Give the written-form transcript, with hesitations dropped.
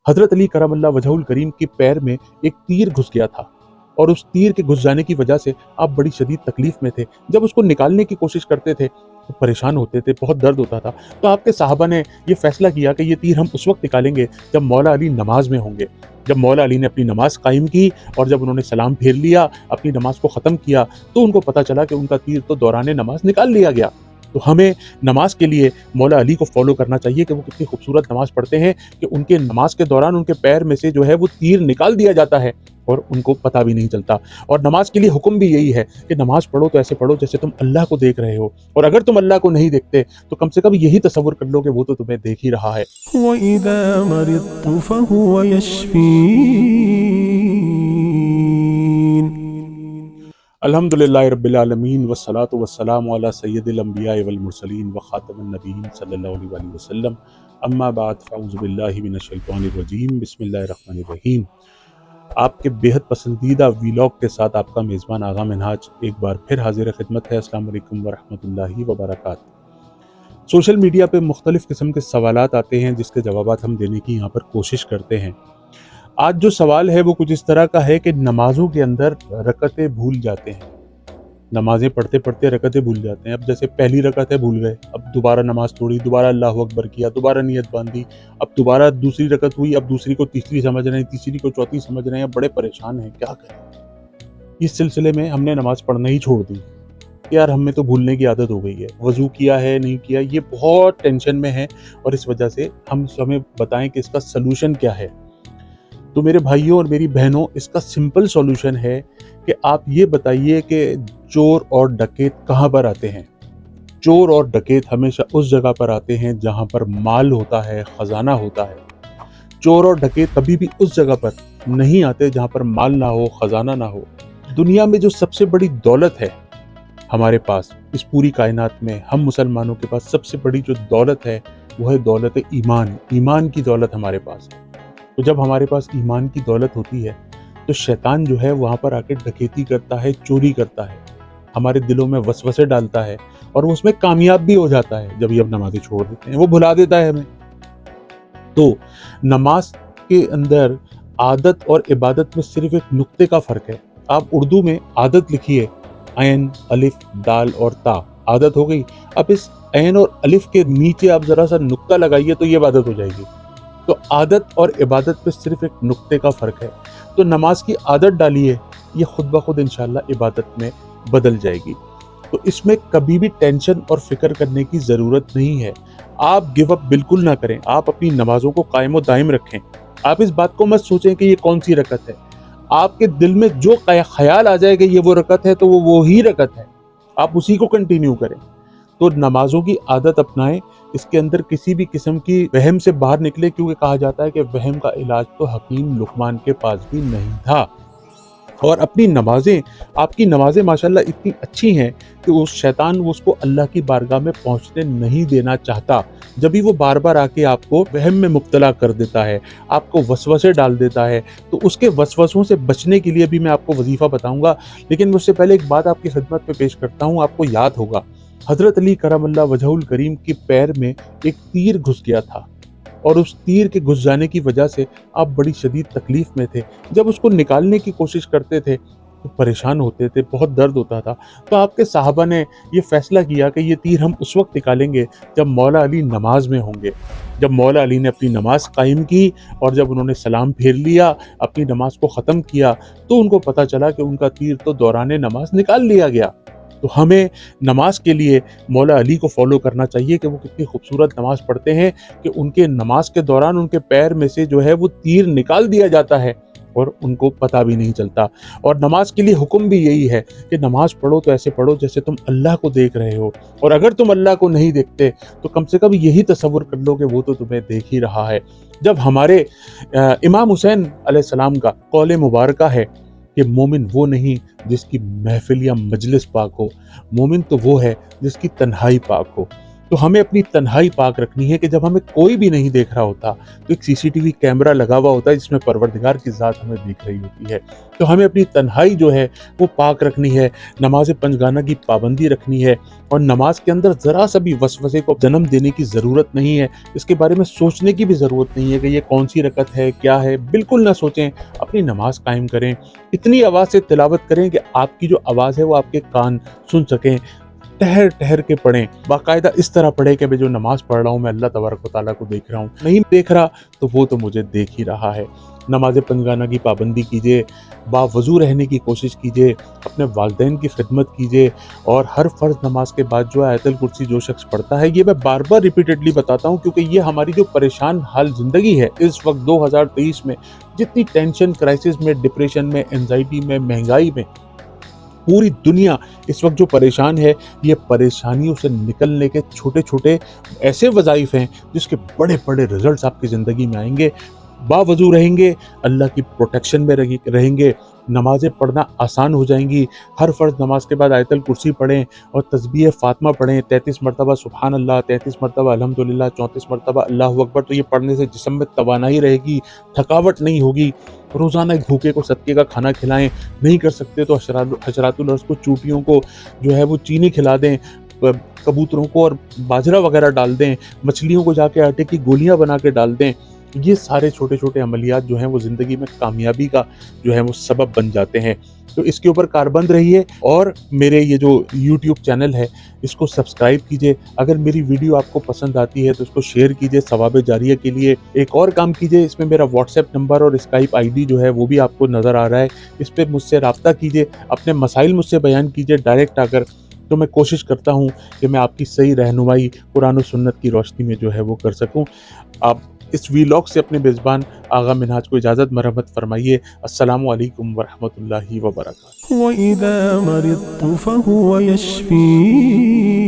हज़रत अली करम अल्लाह वजहुल करीम के पैर में एक तीर घुस गया था और उस तीर के घुस जाने की वजह से आप बड़ी शदीद तकलीफ में थे। जब उसको निकालने की कोशिश करते थे तो परेशान होते थे, बहुत दर्द होता था। तो आपके साहबा ने ये फैसला किया कि ये तीर हम उस वक्त निकालेंगे जब मौला अली नमाज में होंगे। जब मौला अली ने अपनी नमाज कायम की और जब उन्होंने सलाम फेर लिया, अपनी नमाज को ख़त्म किया, तो उनको पता चला कि उनका तीर तो दौरान नमाज निकाल लिया गया। तो हमें नमाज के लिए मौला अली को फॉलो करना चाहिए कि वो कितनी खूबसूरत नमाज पढ़ते हैं कि उनके नमाज के दौरान उनके पैर में से जो है वो तीर निकाल दिया जाता है और उनको पता भी नहीं चलता। और नमाज के लिए हुक्म भी यही है कि नमाज पढ़ो तो ऐसे पढ़ो जैसे तुम अल्लाह को देख रहे हो, और अगर तुम अल्लाह को नहीं देखते तो कम से कम यही तसव्वुर कर लो कि वो तो तुम्हें देख ही रहा है। وَإِذَا مَرِضْتُ فَهُوَ يَشْفِينِ अल्हम्दुलिल्लाहि रब्बिल आलमीन वस्सलातु वस्सलामु अला सय्यदिल अंबिया वल मुरसलीन व खातमिन नबिय्यीन सल्लल्लाहु अलैहि वसल्लम, अम्मा बाद फ़अऊज़ु बिल्लाहि मिनश शैतानिर रजीम, बिस्मिल्लाहिर रहमानिर रहीम। आपके बेहद पसंदीदा वीलॉग के साथ आपका मेज़बान आगा मिनहाज एक बार फिर हाजिर खिदमत है। अस्सलाम वालेकुम व रहमतुल्लाहि व बरकातहू। सोशल मीडिया पे मुख्तलिफ़ किस्म के सवालात आते हैं जिसके जवाबात हम देने की यहाँ पर कोशिश करते हैं। आज जो सवाल है वो कुछ इस तरह का है कि नमाज़ों के अंदर रकतें भूल जाते हैं, नमाज़ें पढ़ते पढ़ते रकतें भूल जाते हैं। अब जैसे पहली रकत है भूल गए, अब दोबारा नमाज़ तोड़ी, दोबारा अल्लाहु अकबर किया, दोबारा नियत बांधी, अब दोबारा दूसरी रकत हुई, अब दूसरी को तीसरी समझ रहे हैं, तीसरी को चौथी समझ रहे हैं, बड़े परेशान हैं, क्या करें। इस सिलसिले में हमने नमाज़ पढ़ना ही छोड़ दी। यार हमें तो भूलने की आदत हो गई है, वज़ू किया है नहीं किया, ये बहुत टेंशन में है और इस वजह से हमें बताएं कि इसका सलूशन क्या है। तो मेरे भाइयों और मेरी बहनों, इसका सिंपल सॉल्यूशन है कि आप ये बताइए कि चोर और डकैत कहाँ पर आते हैं। चोर और डकैत हमेशा उस जगह पर आते हैं जहाँ पर माल होता है, ख़जाना होता है। चोर और डकैत कभी भी उस जगह पर नहीं आते जहाँ पर माल ना हो, ख़जाना ना हो। दुनिया में जो सबसे बड़ी दौलत है हमारे पास, इस पूरी कायनात में हम मुसलमानों के पास सबसे बड़ी जो दौलत है वो है दौलत ईमान। ईमान की दौलत हमारे पास है। तो जब हमारे पास ईमान की दौलत होती है तो शैतान जो है वहाँ पर आके डकैती करता है, चोरी करता है, हमारे दिलों में वसवसे डालता है और वो उसमें कामयाब भी हो जाता है। जब ये अब नमाज़ें छोड़ देते हैं वो भुला देता है हमें। तो नमाज के अंदर आदत और इबादत में सिर्फ एक नुक्ते का फ़र्क है। आप उर्दू में आदत लिखिए, ऐन, अलिफ, दाल और ता, आदत हो गई। अब इस ऐन और अलिफ के नीचे आप ज़रा सा नुक्ता लगाइए तो ये इबादत हो जाएगी। तो आदत और इबादत पे सिर्फ एक नुक्ते का फ़र्क है। तो नमाज की आदत डालिए, ये खुद ब खुद इंशाल्लाह इबादत में बदल जाएगी। तो इसमें कभी भी टेंशन और फिक्र करने की ज़रूरत नहीं है। आप गिव अप बिल्कुल ना करें, आप अपनी नमाज़ों को कायम व दायम रखें। आप इस बात को मत सोचें कि ये कौन सी रकत है। आपके दिल में जो ख्याल आ जाए कि ये वो रकत है तो वो ही रकत है, आप उसी को कंटिन्यू करें। तो नमाजों की आदत अपनाएं, इसके अंदर किसी भी किस्म की वहम से बाहर निकले, क्योंकि कहा जाता है कि वहम का इलाज तो हकीम लुकमान के पास भी नहीं था। और अपनी नमाजें, आपकी नमाजें माशाल्लाह इतनी अच्छी हैं कि उस शैतान वो उसको अल्लाह की बारगाह में पहुंचने नहीं देना चाहता। जब भी वो बार बार आके आपको वहम में मुब्तला कर देता है, आपको वसवसे डाल देता है, तो उसके वसवसों से बचने के लिए भी मैं आपको वजीफ़ा बताऊंगा। लेकिन उससे पहले एक बात आपकी खिदमत में पेश करता हूँ। आपको याद होगा हज़रत अली करम अल्लाह वजहुल करीम के पैर में एक तीर घुस गया था और उस तीर के घुस जाने की वजह से आप बड़ी शदीद तकलीफ में थे। जब उसको निकालने की कोशिश करते थे तो परेशान होते थे, बहुत दर्द होता था। तो आपके साहबा ने ये फैसला किया कि ये तीर हम उस वक्त निकालेंगे जब मौला अली नमाज में होंगे। जब मौला अली ने अपनी नमाज कायम की और जब उन्होंने सलाम फेर लिया, अपनी नमाज को ख़त्म किया, तो उनको पता चला कि उनका तीर तो दौरान नमाज निकाल लिया गया। तो हमें नमाज के लिए मौला अली को फॉलो करना चाहिए कि वो कितनी खूबसूरत नमाज पढ़ते हैं कि उनके नमाज के दौरान उनके पैर में से जो है वो तीर निकाल दिया जाता है और उनको पता भी नहीं चलता। और नमाज के लिए हुक्म भी यही है कि नमाज पढ़ो तो ऐसे पढ़ो जैसे तुम अल्लाह को देख रहे हो, और अगर तुम अल्लाह को नहीं देखते तो कम से कम यही तसव्वुर कर लो कि वो तो तुम्हें देख ही रहा है। जब हमारे इमाम हुसैन अलैहिस्सलाम का कौल मुबारका है कि मोमिन वो नहीं जिसकी महफिल या मजलिस पाक हो, मोमिन तो वो है जिसकी तन्हाई पाक हो। तो हमें अपनी तन्हाई पाक रखनी है कि जब हमें कोई भी नहीं देख रहा होता तो एक सीसीटीवी कैमरा लगा हुआ होता है जिसमें परवरदिगार की ज़ात हमें दिख रही होती है। तो हमें अपनी तन्हाई जो है वो पाक रखनी है, नमाज पंजगाना की पाबंदी रखनी है और नमाज के अंदर ज़रा सा भी वसवसे को जन्म देने की ज़रूरत नहीं है। इसके बारे में सोचने की भी ज़रूरत नहीं है कि ये कौन सी रकत है, क्या है, बिल्कुल ना सोचें, अपनी नमाज कायम करें। इतनी आवाज़ से तिलावत करें कि आपकी जो आवाज़ है वो आपके कान सुन सकें। ठहर ठहर के पढ़ें, बाकायदा इस तरह पढ़ें कि मैं जो नमाज पढ़ रहा हूँ मैं अल्लाह तबारक व तआला को देख रहा हूँ, नहीं देख रहा तो वो तो मुझे देख ही रहा है। नमाज पंजगाना की पाबंदी कीजिए, बावज़ू रहने की कोशिश कीजिए, अपने वालिदैन की खिदमत कीजिए और हर फ़र्ज़ नमाज के बाद जो है आयतुल कुर्सी जो शख्स पढ़ता है, ये मैं बार बार रिपीटेडली बताता हूँ क्योंकि ये हमारी जो परेशान हाल ज़िंदगी है इस वक्त 2023 में, जितनी टेंशन, क्राइसिस में, डिप्रेशन में, एंजाइटी में, महंगाई में पूरी दुनिया इस वक्त जो परेशान है, ये परेशानियों से निकलने के छोटे छोटे ऐसे वज़ाइफ हैं जिसके बड़े बड़े रिजल्ट्स आपकी ज़िंदगी में आएंगे। बावजू रहेंगे, अल्लाह की प्रोटेक्शन में रहेंगे, नमाज़ें पढ़ना आसान हो जाएंगी। हर फ़र्ज़ नमाज के बाद आयतुल कुर्सी पढ़ें और तस्बीह फ़ातिमा पढ़ें, 33 मरतबा सुबहान अल्लाह, 33 मरतबा अल्हम्दुलिल्लाह, 34 मरतबा अल्लाहु अकबर। तो ये पढ़ने से जिस्म में तवानाई रहेगी, थकावट नहीं होगी। रोज़ाना एक भूखे को सदके का खाना खिलाएं, नहीं कर सकते तो हशरातुल अर्ज़ को, चूटियों को जो है वो चीनी खिला दें, कबूतरों को और बाजरा वगैरह डाल दें, मछलियों को जाके आटे की गोलियां बना के डाल दें। ये सारे छोटे छोटे अमलियात जो हैं वो ज़िंदगी में कामयाबी का जो है वो सबब बन जाते हैं। तो इसके ऊपर कारबंद रहिए और मेरे ये जो YouTube चैनल है इसको सब्सक्राइब कीजिए। अगर मेरी वीडियो आपको पसंद आती है तो इसको शेयर कीजिए सवाब जारिया के लिए। एक और काम कीजिए, इसमें मेरा व्हाट्सएप नंबर और स्काइप ID जो है वो भी आपको नज़र आ रहा है, इस पर मुझसे रब्ता कीजिए, अपने मसाइल मुझसे बयान कीजिए डायरेक्ट आकर। तो मैं कोशिश करता हूँ कि मैं आपकी सही रहनुमाई कुरान और सुन्नत की रोशनी में जो है वो कर सकूँ। आप इस वीलॉग से अपने मेज़बान आगा मिनहाज को इजाज़त मरहमत फरमाइए। अस्सलामु अलैकुम वरहमतुल्लाहि वबरकातुहू। وإذا مرضت فهو يشفين